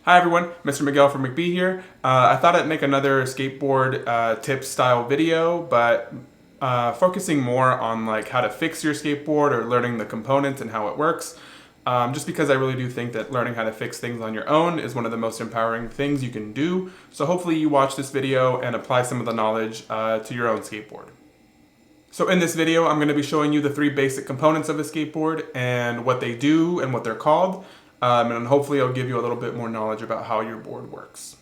Hi everyone, Mr. Miguel from McBee here. I thought I'd make another skateboard tip style video, but focusing more on like how to fix your skateboard or learning the components and how it works. Just because I really do think that learning how to fix things on your own is one of the most empowering things you can do. So hopefully you watch this video and apply some of the knowledge to your own skateboard. So in this video, I'm going to be showing you the 3 basic components of a skateboard and what they do and what they're called. And hopefully I'll give you a little bit more knowledge about how your board works.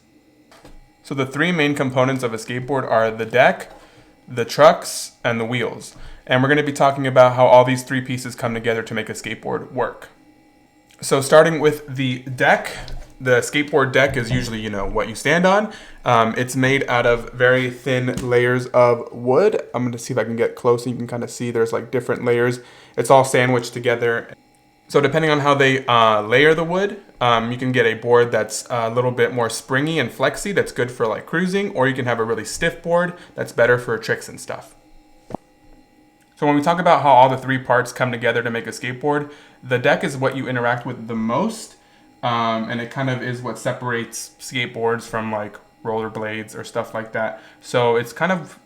So the 3 main components of a skateboard are the deck, the trucks, and the wheels. And we're going to be talking about how all these 3 pieces come together to make a skateboard work. So starting with the deck, the skateboard deck is usually, what you stand on. It's made out of very thin layers of wood. I'm going to see if I can get close and you can kind of see there's like different layers. It's all sandwiched together. So depending on how they layer the wood, you can get a board that's a little bit more springy and flexy that's good for like cruising, or you can have a really stiff board that's better for tricks and stuff. So when we talk about how all the 3 parts come together to make a skateboard, the deck is what you interact with the most, and it kind of is what separates skateboards from like rollerblades or stuff like that. So it's kind of,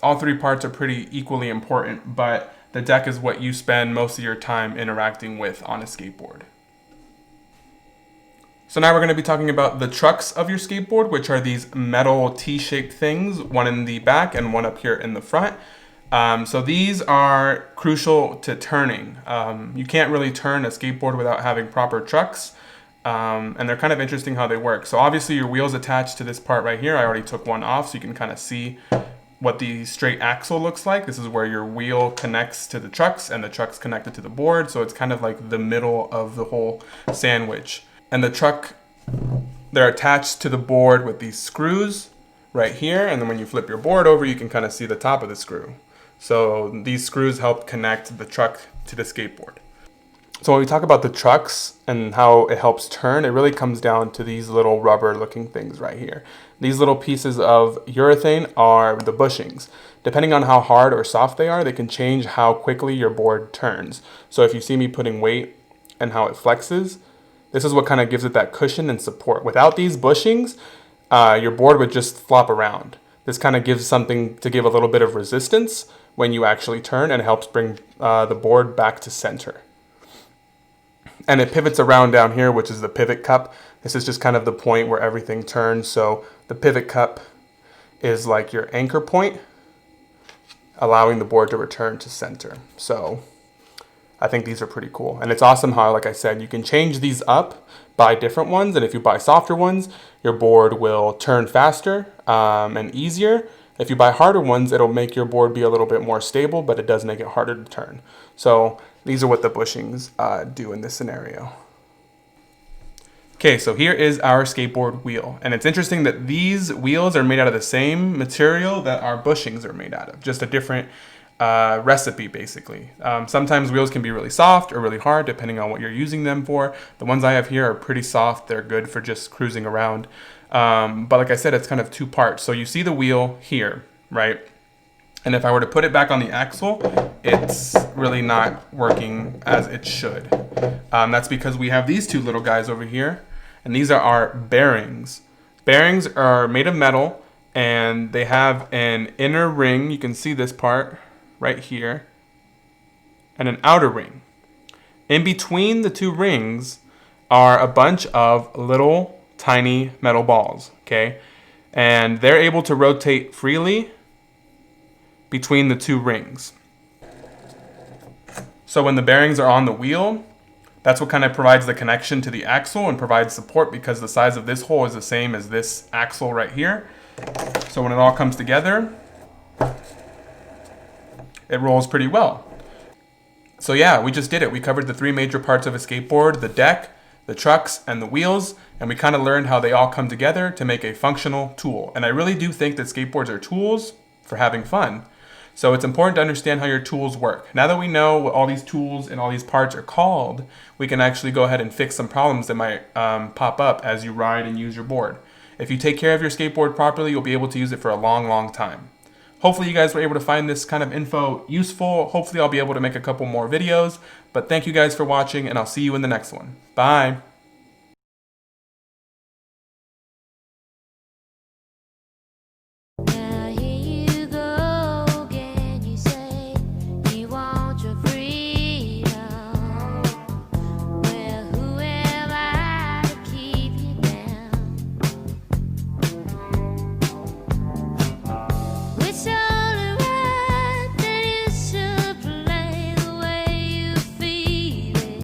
all 3 parts are pretty equally important, but the deck is what you spend most of your time interacting with on a skateboard. So now we're going to be talking about the trucks of your skateboard, which are these metal T-shaped things, one in the back and one up here in the front. So these are crucial to turning. You can't really turn a skateboard without having proper trucks, and they're kind of interesting how they work. So obviously your wheel's attached to this part right here. I already took one off so you can kind of see what the straight axle looks like. This is where your wheel connects to the trucks and the truck's connected to the board. So it's kind of like the middle of the whole sandwich. And the truck, they're attached to the board with these screws right here. And then when you flip your board over, you can kind of see the top of the screw. So these screws help connect the truck to the skateboard. So when we talk about the trucks and how it helps turn, it really comes down to these little rubber looking things right here. These little pieces of urethane are the bushings. Depending on how hard or soft they are, they can change how quickly your board turns. So if you see me putting weight and how it flexes, this is what kind of gives it that cushion and support. Without these bushings, your board would just flop around. This kind of gives something to give a little bit of resistance when you actually turn, and it helps bring the board back to center. And it pivots around down here, which is the pivot cup. This is just kind of the point where everything turns. So the pivot cup is like your anchor point, allowing the board to return to center. So I think these are pretty cool. And it's awesome how, like I said, you can change these up, buy different ones. And if you buy softer ones, your board will turn faster and easier. If you buy harder ones, it'll make your board be a little bit more stable, but it does make it harder to turn. So these are what the bushings do in this scenario. Okay, so here is our skateboard wheel. And it's interesting that these wheels are made out of the same material that our bushings are made out of, just a different recipe basically. Sometimes wheels can be really soft or really hard depending on what you're using them for. The ones I have here are pretty soft. They're good for just cruising around. But like I said, it's kind of 2 parts. So you see the wheel here, right? And if I were to put it back on the axle, it's really not working as it should. That's because we have these 2 little guys over here, and these are our bearings. Bearings are made of metal, and they have an inner ring. You can see this part right here, and an outer ring. In between the 2 rings are a bunch of little tiny metal balls, okay? And they're able to rotate freely between the 2 rings. So when the bearings are on the wheel, that's what kind of provides the connection to the axle and provides support, because the size of this hole is the same as this axle right here. So when it all comes together, it rolls pretty well. So yeah, we just did it. We covered the 3 major parts of a skateboard: the deck, the trucks, and the wheels, and we kind of learned how they all come together to make a functional tool. And I really do think that skateboards are tools for having fun. So it's important to understand how your tools work. Now that we know what all these tools and all these parts are called, we can actually go ahead and fix some problems that might pop up as you ride and use your board. If you take care of your skateboard properly, you'll be able to use it for a long, long time. Hopefully you guys were able to find this kind of info useful. Hopefully I'll be able to make a couple more videos. But thank you guys for watching, and I'll see you in the next one. Bye.